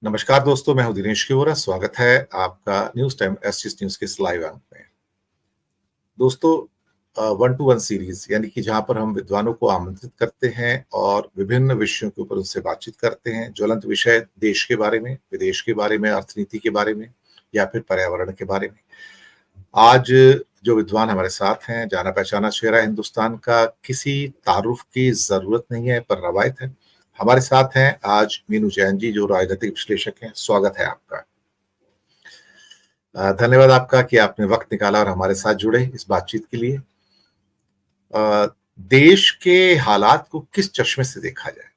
नमस्कार दोस्तों, मैं हूं दिनेश किवरा। स्वागत है आपका न्यूज टाइम एसटीएस न्यूज के इस लाइव अंक में। दोस्तों, 1 to 1 सीरीज यानी कि जहां पर हम विद्वानों को आमंत्रित करते हैं और विभिन्न विषयों के ऊपर उनसे बातचीत करते हैं। ज्वलंत विषय देश के बारे में, विदेश के बारे में, अर्थनीति के बारे में या फिर पर्यावरण के बारे में। आज जो विद्वान हमारे साथ हैं, जाना पहचाना चेहरा हिंदुस्तान का, किसी तारुफ की जरूरत नहीं है पर रवायत है। हमारे साथ हैं आज मीनू जैन जी, जो राजनीतिक विश्लेषक हैं। स्वागत है आपका। धन्यवाद आपका कि आपने वक्त निकाला और हमारे साथ जुड़े इस बातचीत के लिए। देश के हालात को किस चश्मे से देखा जाए,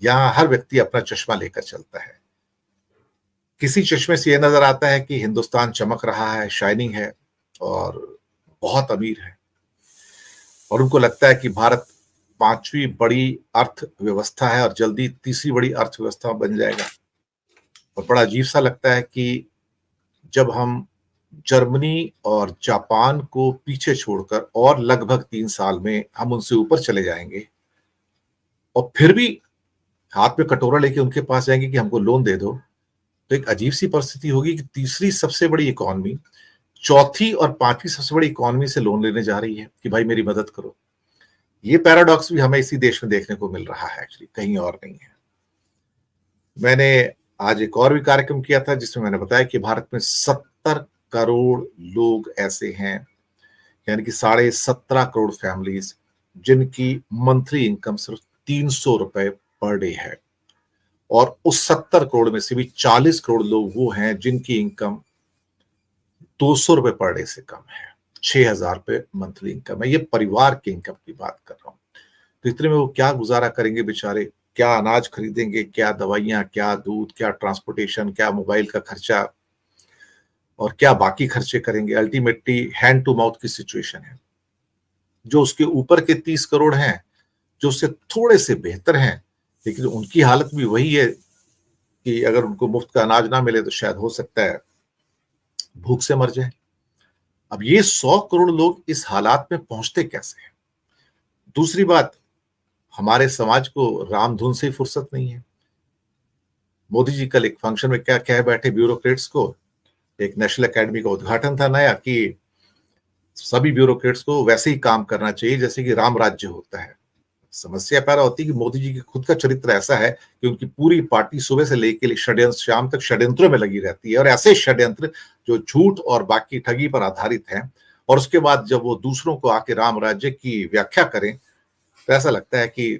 यहाँ हर व्यक्ति अपना चश्मा लेकर चलता है। किसी चश्मे से यह नजर आता है कि हिंदुस्तान चमक रहा है, शाइनिंग है और बहुत अमीर है, और उनको लगता है कि भारत 5वीं बड़ी अर्थव्यवस्था है और जल्दी तीसरी बड़ी अर्थव्यवस्था बन जाएगा। और बड़ा अजीब सा लगता है कि जब हम जर्मनी और जापान को पीछे छोड़कर और लगभग 3 साल में हम उनसे ऊपर चले जाएंगे और फिर भी हाथ में कटोरा लेके उनके पास जाएंगे कि हमको लोन दे दो, तो एक अजीब सी परिस्थिति होगी कि तीसरी सबसे बड़ी इकोनॉमी चौथी और पांचवी सबसे बड़ी इकोनॉमी से लोन लेने जा रही है कि भाई मेरी मदद करो। ये पैराडॉक्स भी हमें इसी देश में देखने को मिल रहा है, एक्चुअली कहीं और नहीं है। मैंने आज एक और भी कार्यक्रम किया था जिसमें मैंने बताया कि भारत में 70 करोड़ लोग ऐसे हैं, यानी कि 17.5 करोड़ फैमिलीज, जिनकी मंथली इनकम सिर्फ 300 रुपए पर डे है। और उस 70 करोड़ में से भी 40 करोड़ लोग वो हैं जिनकी इनकम 200 रुपए पर डे से कम है। 6,000 रुपए मंथली इनकम है। ये परिवार की इनकम की बात कर रहा हूं। तो इतने में वो क्या गुजारा करेंगे बेचारे? क्या अनाज खरीदेंगे, क्या दवाइयां, क्या दूध, क्या ट्रांसपोर्टेशन, क्या मोबाइल का खर्चा, और क्या बाकी खर्चे करेंगे? अल्टीमेटली हैंड टू माउथ की सिचुएशन है। जो उसके ऊपर के 30 करोड़ हैं, जो उससे थोड़े से बेहतर हैं, लेकिन उनकी हालत भी वही है कि अगर उनको मुफ्त का अनाज ना मिले तो शायद हो सकता है भूख से मर जाए। अब ये 100 करोड़ लोग इस हालात में पहुंचते कैसे हैं? दूसरी बात, हमारे समाज को रामधुन से ही फुर्सत नहीं है। मोदी जी कल एक फंक्शन में क्या कह बैठे ब्यूरोक्रेट्स को, एक नेशनल एकेडमी का उद्घाटन था नया, कि सभी ब्यूरोक्रेट्स को वैसे ही काम करना चाहिए जैसे कि राम राज्य होता है। समस्या पैदा होती है कि मोदी जी की खुद का चरित्र ऐसा है कि उनकी पूरी पार्टी सुबह से लेकर षड्यंत्र शाम तक षड्यंत्रों में लगी रहती है, और ऐसे षड्यंत्र जो झूठ और बाकी ठगी पर आधारित हैं। और उसके बाद जब वो दूसरों को आके राम राज्य की व्याख्या करें तो ऐसा लगता है कि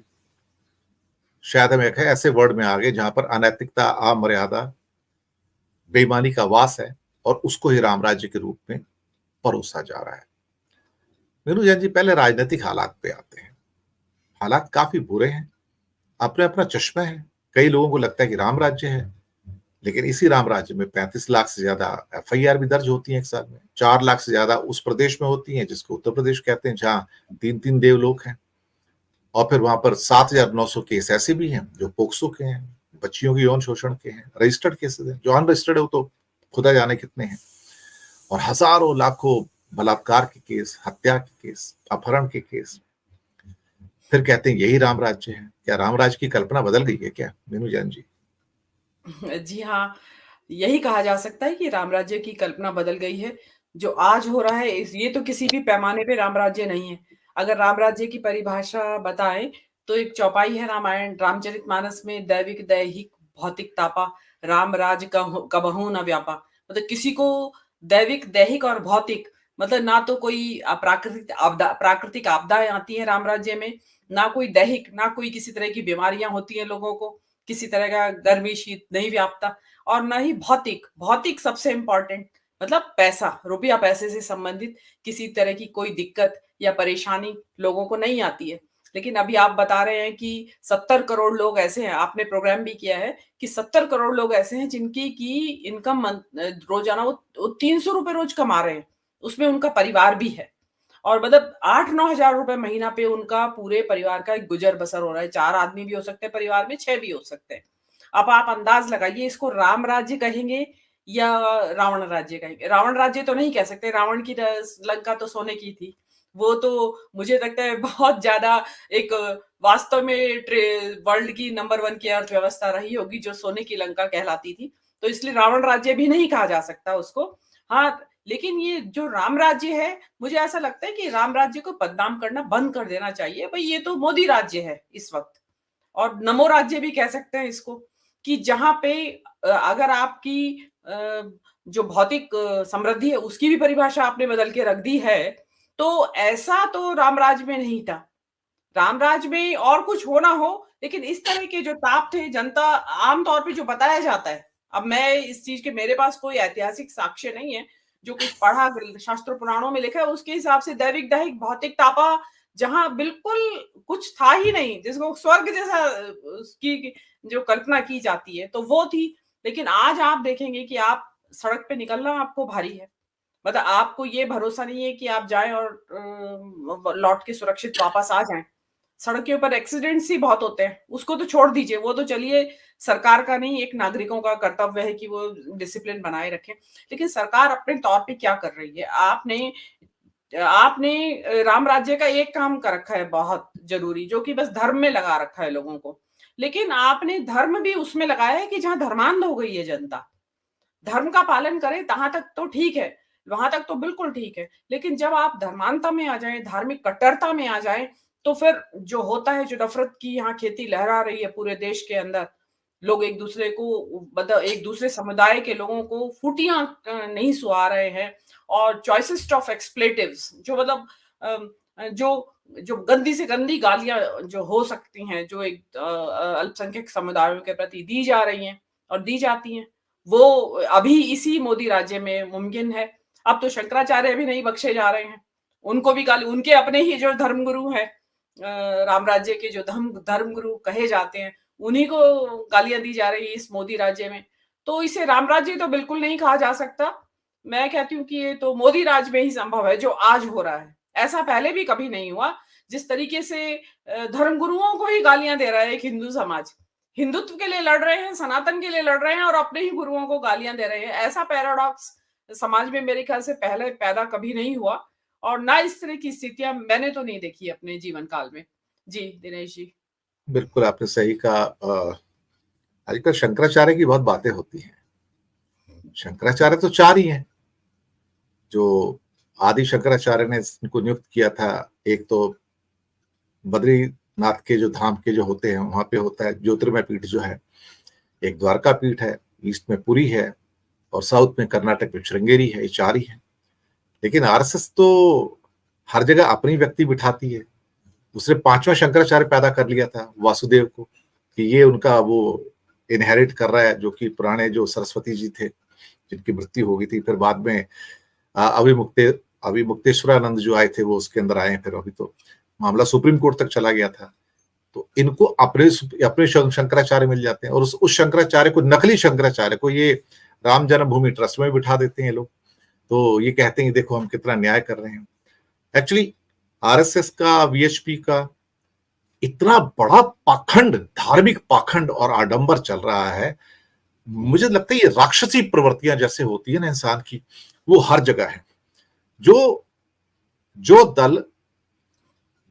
शायद हम एक ऐसे वर्ड में आ गए जहां पर अनैतिकता, अमर्यादा, बेईमानी का वास है, और उसको ही राम राज्य के रूप में परोसा जा रहा है। मीनू जैन जी, पहले राजनीतिक हालात पे आते हैं। हालात काफी बुरे हैं, अपने अपना चश्मा है। कई लोगों को लगता है कि राम राज्य है, लेकिन इसी राम राज्य में 35 लाख से ज्यादा एफआईआर भी दर्ज होती है एक साल में। 4 लाख से ज्यादा उस प्रदेश में होती हैं जिसको उत्तर प्रदेश कहते हैं, जहां 3-3 देवलोक हैं। और फिर वहां पर 7,900 केस ऐसे भी हैं जो पोक्सो के हैं, बच्चियों के यौन शोषण के हैं। रजिस्टर्ड केसेस हैं, जो अनरजिस्टर्ड है वो तो खुदा जाने कितने हैं। और हजारों लाखों बलात्कार के केस, हत्या के केस, अपहरण के केस। फिर कहते हैं यही राम राज्य है। क्या राम राज्य की कल्पना बदल गई है क्या, मीनू जैन जी? जी हाँ, यही कहा जा सकता है कि राम राज्य की कल्पना बदल गई है। जो आज हो रहा है ये तो किसी भी पैमाने पे राम राज्य नहीं है। अगर राम राज्य की परिभाषा बताएँ तो एक चौपाई है रामायण रामचरितमानस में, दैविक दैहिक भौतिक तापा, राम राज कबहु न व्यापा। मतलब किसी को दैविक, दैहिक और भौतिक, मतलब ना तो कोई प्राकृतिक आपदाएँ आती हैं राम राज्य में, ना कोई दैहिक, ना कोई किसी तरह की बीमारियाँ होती हैं लोगों को, किसी तरह का गर्मी शीत नहीं व्यापता, और ना ही भौतिक। भौतिक सबसे इम्पोर्टेंट, मतलब पैसा, रुपया पैसे से संबंधित किसी तरह की कोई दिक्कत या परेशानी लोगों को नहीं आती है। लेकिन अभी आप बता रहे हैं कि 70 करोड़ लोग ऐसे हैं, आपने प्रोग्राम भी किया है कि 70 करोड़ लोग ऐसे हैं जिनकी की इनकम रोजाना वो 300 रुपए रोज कमा रहे हैं, उसमें उनका परिवार भी है। और मतलब 8-9 हज़ार रुपए महीना पे उनका पूरे परिवार का एक गुजर-बसर हो रहा है। 4 आदमी भी हो सकते हैं परिवार में, 6 भी हो सकते हैं। अब आप अंदाज़ लगाइए, इसको राम राज्य कहेंगे या रावण राज्य कहेंगे? रावण राज्य तो नहीं कह सकते, रावण की लंका तो सोने की थी। वो तो मुझे लगता है बहुत ज्यादा एक वास्तव में वर्ल्ड की नंबर 1 की अर्थव्यवस्था रही होगी, जो सोने की लंका कहलाती थी। तो इसलिए रावण राज्य भी नहीं कहा जा सकता उसको। हाँ, लेकिन ये जो राम राज्य है, मुझे ऐसा लगता है कि राम राज्य को बदनाम करना बंद कर देना चाहिए। भाई ये तो मोदी राज्य है इस वक्त, और नमो राज्य भी कह सकते हैं इसको, कि जहां पे अगर आपकी जो भौतिक समृद्धि है उसकी भी परिभाषा आपने बदल के रख दी है, तो ऐसा तो रामराज में नहीं था। रामराज में और कुछ हो ना हो, लेकिन इस तरह के जो ताप थे, जनता आमतौर पे जो बताया जाता है, अब मैं इस चीज के, मेरे पास कोई ऐतिहासिक साक्ष्य नहीं है, जो कुछ पढ़ा शास्त्र पुराणों में लिखा है उसके हिसाब से दैविक दैहिक भौतिक तापा जहां बिल्कुल कुछ था ही नहीं, जिसको स्वर्ग जैसा उसकी जो कल्पना की जाती है, तो वो थी। लेकिन आज आप देखेंगे कि आप सड़क पे निकलना आपको भारी है। मतलब आपको ये भरोसा नहीं है कि आप जाएं और लौट के सुरक्षित वापस आ जाएं। सड़क के ऊपर एक्सीडेंट्स ही बहुत होते हैं, उसको तो छोड़ दीजिए, वो तो चलिए सरकार का नहीं, एक नागरिकों का कर्तव्य है कि वो डिसिप्लिन बनाए रखें। लेकिन सरकार अपने तौर पे क्या कर रही है? आपने आपने राम राज्य का एक काम कर रखा है बहुत जरूरी, जो कि बस धर्म में लगा रखा है लोगों को। लेकिन आपने धर्म भी उसमें लगाया है कि जहां धर्मांध हो गई है जनता, धर्म का पालन करें तहां तक तो ठीक है, वहां तक तो बिल्कुल ठीक है। लेकिन जब आप धर्मांता में आ जाएं, धार्मिक कट्टरता में आ जाएं, तो फिर जो होता है, जो नफरत की यहाँ खेती लहरा रही है पूरे देश के अंदर, लोग एक दूसरे को, मतलब एक दूसरे समुदाय के लोगों को फूटियां नहीं सुहा रहे हैं, और चॉइसेस्ट ऑफ एक्सप्लेटिव्स, जो मतलब जो जो गंदी से गंदी गालियां जो हो सकती हैं, जो एक अल्पसंख्यक समुदायों के प्रति दी जा रही हैं और दी जाती हैं, वो अभी इसी मोदी राज्य में मुमकिन है। अब तो शंकराचार्य भी नहीं बख्शे जा रहे हैं, उनको भी गाली, उनके अपने ही जो धर्मगुरु हैं, राम राज्य के जो धर्मगुरु कहे जाते हैं, उन्हीं को गालियां दी जा रही है इस मोदी राज्य में। तो इसे राम राज्य तो बिल्कुल नहीं कहा जा सकता। मैं कहती हूँ कि ये तो मोदी राज में ही संभव है जो आज हो रहा है। ऐसा पहले भी कभी नहीं हुआ, जिस तरीके से धर्मगुरुओं को ही गालियां दे रहा है एक हिंदू समाज, हिंदुत्व के लिए लड़ रहे हैं, सनातन के लिए लड़ रहे हैं, और अपने ही गुरुओं को गालियां दे रहे हैं। ऐसा पैराडॉक्स समाज में मेरे ख्याल से पहले पैदा कभी नहीं हुआ, और ना इस तरह की स्थितियां मैंने तो नहीं देखी अपने जीवन काल में। जी दिनेश जी। बिल्कुल आपने सही कहा। आजकल शंकराचार्य की बहुत बातें होती हैं। शंकराचार्य तो चार ही हैं जो आदि शंकराचार्य ने इनको नियुक्त किया था। एक तो बद्रीनाथ के जो धाम के जो होते हैं वहां पे होता है ज्योतिर्मय पीठ जो है, एक द्वारका पीठ है, ईस्ट में पुरी है, और साउथ में कर्नाटक में श्रृंगेरी है। ये चार ही है। लेकिन आरएसएस तो हर जगह अपनी व्यक्ति बिठाती है। उसने पांचवा शंकराचार्य पैदा कर लिया था वासुदेव को, कि ये उनका वो इनहेरिट कर रहा है, जो कि पुराने जो सरस्वती जी थे जिनकी मृत्यु हो गई थी, फिर बाद में अभिमुक्तेश्वरानंद जो आए थे वो उसके अंदर आए। फिर अभी तो मामला सुप्रीम कोर्ट तक चला गया था। तो इनको अपने अपने शंकराचार्य मिल जाते हैं, और उस शंकराचार्य को, नकली शंकराचार्य को, ये राम जन्मभूमि ट्रस्ट में बिठा देते हैं लोग। तो ये कहते हैं देखो हम कितना न्याय कर रहे हैं। एक्चुअली आरएसएस का, वीएचपी का इतना बड़ा पाखंड, धार्मिक पाखंड और आडंबर चल रहा है, मुझे लगता है ये राक्षसी प्रवृत्तियां जैसे होती है ना इंसान की, वो हर जगह है। जो दल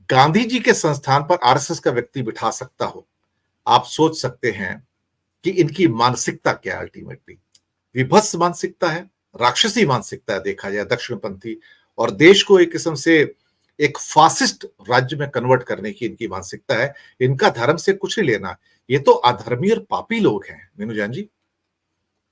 गांधी जी के संस्थान पर आरएसएस का व्यक्ति बिठा सकता हो, आप सोच सकते हैं कि इनकी मानसिकता क्या है। अल्टीमेटली विभत्स मानसिकता है, राक्षसी मानसिकता है देखा जाए, दक्षिणपंथी, और देश को एक किस्म से एक फासिस्ट राज्य में कन्वर्ट करने की इनकी मानसिकता है। इनका धर्म से कुछ नहीं लेना, ये तो अधर्मी और पापी लोग हैं। मीनू जान जी।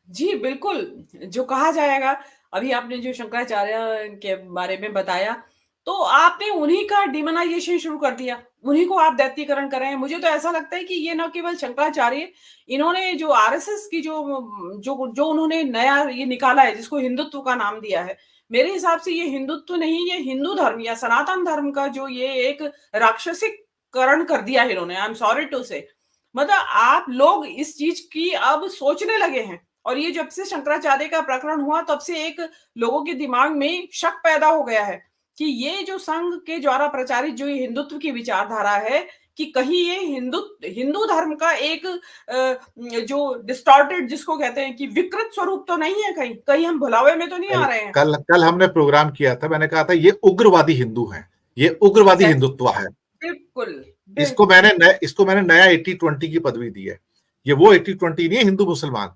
जी बिल्कुल, जो कहा जाएगा, अभी आपने जो शंकराचार्य के बारे में बताया, तो आपने उन्हीं का डिमोनाइजेशन शुरू कर दिया, उन्हीं को आप दैत्यकरण कर रहे हैं। मुझे तो ऐसा लगता है कि ये न केवल शंकराचार्य, इन्होंने जो आरएसएस की जो उन्होंने नया ये निकाला है, जिसको हिंदुत्व का नाम दिया है, मेरे हिसाब से ये हिंदुत्व नहीं, ये हिंदू धर्म या सनातन धर्म का जो ये एक राक्षसिककरण कर दिया है इन्होंने। आई एम सॉरी टू से, मतलब आप लोग इस चीज की अब सोचने लगे हैं, और ये जब से शंकराचार्य का प्रकरण हुआ तब से एक लोगों के दिमाग में शक पैदा हो गया है कि ये जो संघ के द्वारा प्रचारित जो ये हिंदुत्व की विचारधारा है, कि कहीं ये हिंदू धर्म का एक जो डिस्टॉर्टेड, जिसको कहते हैं कि विकृत स्वरूप तो नहीं है, कहीं कहीं हम भुलावे में तो नहीं आ रहे हैं। कल हमने प्रोग्राम किया था, मैंने कहा था ये उग्रवादी हिंदू हैं, ये उग्रवादी एग्ज़ैक्ट हिंदुत्व है। बिल्कुल, इसको बिल्कुल। मैंने नया 80-20 की पदवी दी है। ये वो 80-20 नहीं है हिंदू मुसलमान,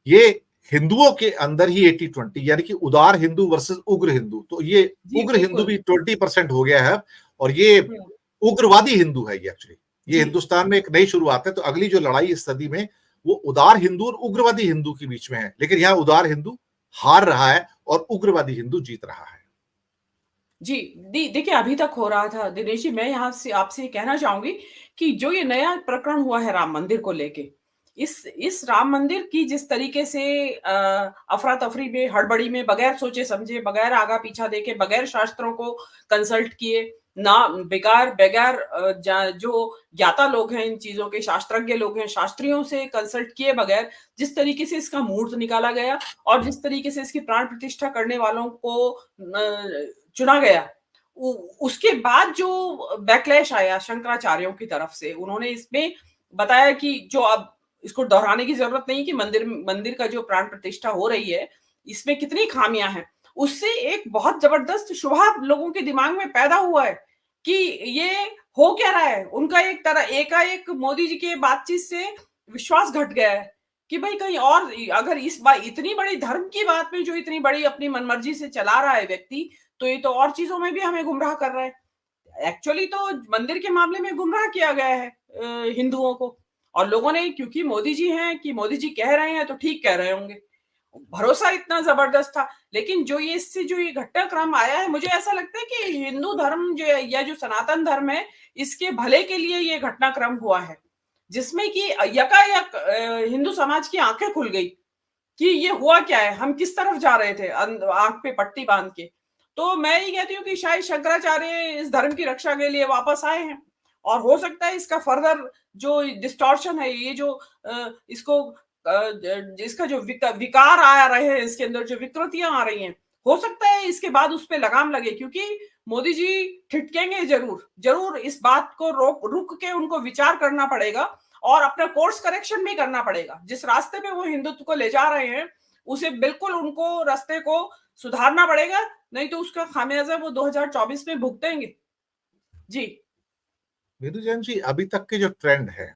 ये हिंदुओं के अंदर ही 80-20, यानी कि उदार हिंदू वर्सेस उग्र हिंदू। तो ये जी, उग्र हिंदू बिल्कुल। भी 20% हो गया है, और ये हुँ, उग्रवादी हिंदू है ये एक्चुअली। ये जी। हिंदुस्तान में एक नई शुरुआत है, तो अगली जो लड़ाई इस सदी में वो उदार हिंदू और उग्रवादी हिंदू के बीच में है, लेकिन यहाँ उदार हिंदू हार रहा है और उग्रवादी हिंदू जीत रहा है। जी, देखिए अभी तक हो रहा था दिनेश जी, मैं यहाँ से आपसे ये कहना चाहूँगी कि जो ये नया प्रकरण हुआ है राम मंदिर को लेके, इस राम मंदिर की जिस तरीके से अफ़रा-तफ़री में, हड़बड़ी में, बगैर सोचे-समझे, बगैर आगा-पीछा देखे, बगैर शास्त्रों को कंसल्ट किए, ना बेकार बगैर जो ज्ञाता लोग हैं इन चीज़ों के, शास्त्रज्ञ लोग हैं, शास्त्रियों से कंसल्ट किए बगैर, जिस तरीके से इसका मुहूर्त निकाला गया और जिस तरीके से इसकी प्राण प्रतिष्ठा करने वालों को चुना गया। उ उसके बाद जो बैकलैश आया शंकराचार्यों की तरफ से, उन्होंने इसमें बताया कि जो अब इसको दोहराने की ज़रूरत नहीं कि मंदिर का जो प्राण प्रतिष्ठा हो रही है, इसमें कितनी खामियाँ हैं। उससे एक बहुत ज़बरदस्त शुबहा लोगों के दिमाग में पैदा हुआ है कि ये हो क्या रहा है? उनका एक तरह एकाएक मोदी जी के बातचीत से विश्वास घट गया है कि भई कहीं और अगर इस बार इतनी बड़ी धर्म की बात में जो इतनी बड़ी अपनी मनमर्जी से चला रहा है व्यक्ति, तो ये तो और चीज़ों में भी हमें गुमराह कर रहा है। एक्चुअली तो मंदिर के मामले में गुमराह किया गया है हिंदुओं को और लोगों ने क्योंकि मोदी जी हैं कि मोदी जी कह रहे हैं तो ठीक कह रहे होंगे। भरोसा इतना ज़बरदस्त था, लेकिन जो ये इससे जो ये घटनाक्रम आया है, मुझे ऐसा लगता है कि हिंदू धर्म जो है या जो सनातन धर्म है, इसके भले के लिए ये घटनाक्रम हुआ है। जिसमें कि यकायक हिंदू समाज की आँखें खुल गई कि ये हुआ क्या है? हम किस तरफ जा रहे थे आँख पे पट्टी बाँध के। तो मैं ये कहती हूँ कि शायद शंकराचार्य इस धर्म की रक्षा के लिए वापस आए हैं और हो सकता है इसका फर्दर जो डिस्टॉर्शन है, ये जो इसको इसका जो विकार आ रहे हैं, इसके अंदर जो विकृतियाँ आ रही हैं, हो सकता है इसके बाद उस पे लगाम लगे क्योंकि मोदी जी ठिठकेंगे ज़रूर। ज़रूर इस बात को रुक के उनको विचार करना पड़ेगा और अपना कोर्स करेक्शन भी करना पड़ेगा। जिस रास्ते पे वो हिंदुत्व को ले जा रहे हैं, उसे बिल्कुल उनको रास्ते को सुधारना पड़ेगा, नहीं तो उसका खामियाज़ा वो 2024 में भुगतेंगे। जी। विधु जैन जी, अभी तक के जो ट्रेंड है